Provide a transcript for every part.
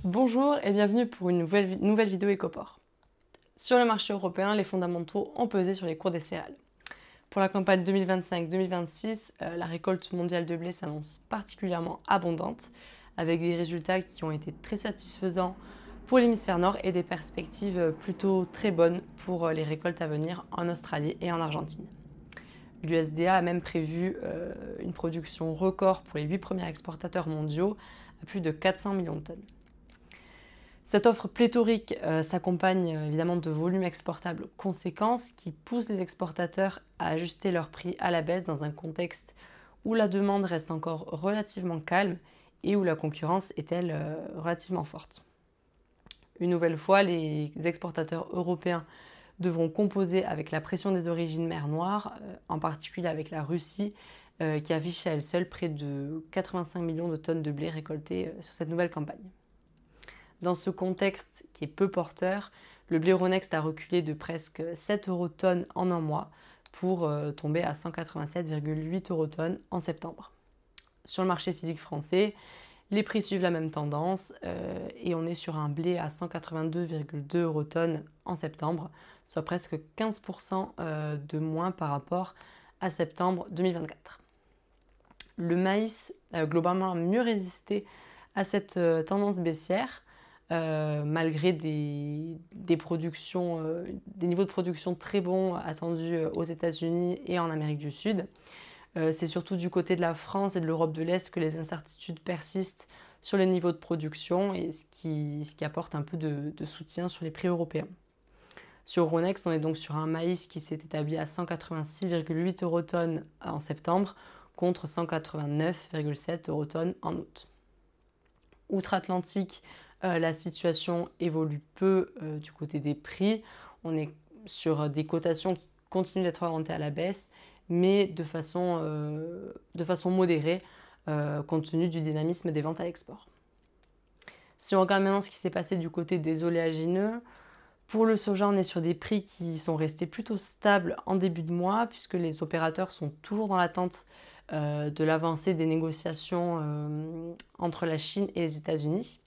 Bonjour et bienvenue pour une nouvelle vidéo Écoport. Sur le marché européen, les fondamentaux ont pesé sur les cours des céréales. Pour la campagne 2025-2026, la récolte mondiale de blé s'annonce particulièrement abondante, avec des résultats qui ont été très satisfaisants pour l'hémisphère nord et des perspectives plutôt très bonnes pour les récoltes à venir en Australie et en Argentine. L'USDA a même prévu une production record pour les 8 premiers exportateurs mondiaux à plus de 400 millions de tonnes. Cette offre pléthorique s'accompagne évidemment de volumes exportables conséquents qui poussent les exportateurs à ajuster leurs prix à la baisse dans un contexte où la demande reste encore relativement calme et où la concurrence est, elle, relativement forte. Une nouvelle fois, les exportateurs européens devront composer avec la pression des origines mer Noire, en particulier avec la Russie, qui affiche à elle seule près de 85 millions de tonnes de blé récoltées sur cette nouvelle campagne. Dans ce contexte qui est peu porteur, le blé Euronext a reculé de presque 7 € tonne en un mois pour tomber à 187,8 € tonne en septembre. Sur le marché physique français, les prix suivent la même tendance et on est sur un blé à 182,2 € tonne en septembre, soit presque 15% de moins par rapport à septembre 2024. Le maïs globalement a mieux résisté à cette tendance baissière, malgré des niveaux de production très bons attendus aux États-Unis et en Amérique du Sud. C'est surtout du côté de la France et de l'Europe de l'Est que les incertitudes persistent sur les niveaux de production et ce qui apporte un peu de soutien sur les prix européens. Sur Euronext, on est donc sur un maïs qui s'est établi à 186,8 € tonne en septembre contre 189,7 € tonne en août. Outre-Atlantique, la situation évolue peu du côté des prix. On est sur des cotations qui continuent d'être orientées à la baisse, mais de façon modérée, compte tenu du dynamisme des ventes à l'export. Si on regarde maintenant ce qui s'est passé du côté des oléagineux, pour le soja, on est sur des prix qui sont restés plutôt stables en début de mois, puisque les opérateurs sont toujours dans l'attente de l'avancée des négociations entre la Chine et les États-Unis.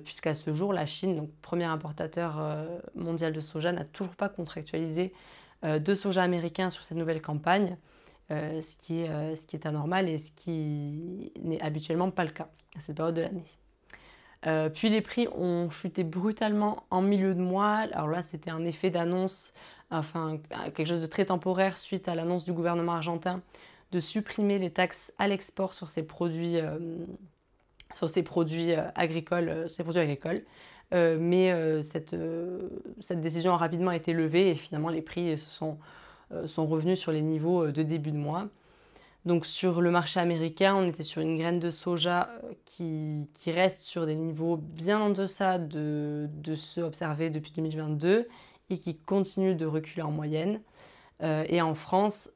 Puisqu'à ce jour, la Chine, donc premier importateur mondial de soja, n'a toujours pas contractualisé de soja américain sur cette nouvelle campagne, ce qui est anormal et ce qui n'est habituellement pas le cas à cette période de l'année. Puis les prix ont chuté brutalement en milieu de mois. Alors là, c'était un effet d'annonce, enfin quelque chose de très temporaire suite à l'annonce du gouvernement argentin de supprimer les taxes à l'export sur ces produits agricoles. Mais cette décision a rapidement été levée et finalement les prix sont revenus sur les niveaux de début de mois. Donc sur le marché américain, on était sur une graine de soja qui reste sur des niveaux bien en deçà de ceux observés depuis 2022 et qui continue de reculer en moyenne. Et en France,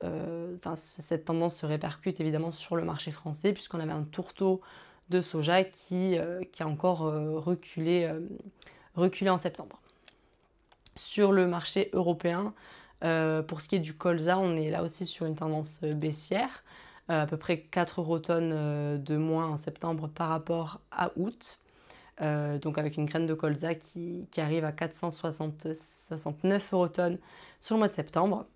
cette tendance se répercute évidemment sur le marché français puisqu'on avait un tourteau de soja qui a encore reculé en septembre. Sur le marché européen, pour ce qui est du colza, on est là aussi sur une tendance baissière, à peu près 4 € tonne de moins en septembre par rapport à août. Donc avec une graine de colza qui arrive à 469 € tonne sur le mois de septembre.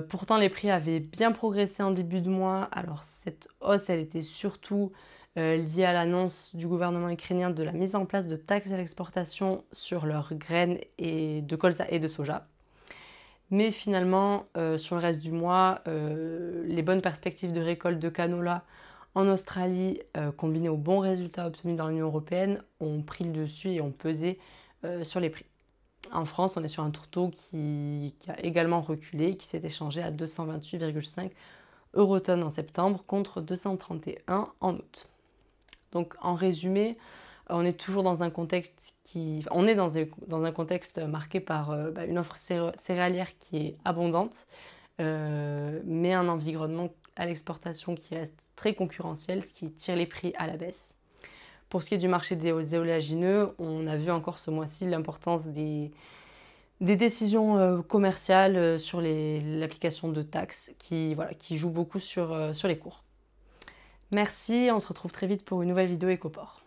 Pourtant, les prix avaient bien progressé en début de mois. Alors cette hausse, elle était surtout liée à l'annonce du gouvernement ukrainien de la mise en place de taxes à l'exportation sur leurs graines de colza et de soja. Mais finalement, sur le reste du mois, les bonnes perspectives de récolte de canola en Australie, combinées aux bons résultats obtenus dans l'Union européenne, ont pris le dessus et ont pesé sur les prix. En France, on est sur un tourteau qui a également reculé, qui s'est échangé à 228,5 € tonne en septembre contre 231 en août. Donc en résumé, on est toujours dans un contexte dans un contexte marqué par une offre céréalière qui est abondante, mais un environnement à l'exportation qui reste très concurrentiel, ce qui tire les prix à la baisse. Pour ce qui est du marché des oléagineux, on a vu encore ce mois-ci l'importance des des décisions commerciales sur l'application de taxes qui jouent beaucoup sur les cours. Merci, on se retrouve très vite pour une nouvelle vidéo Écoport.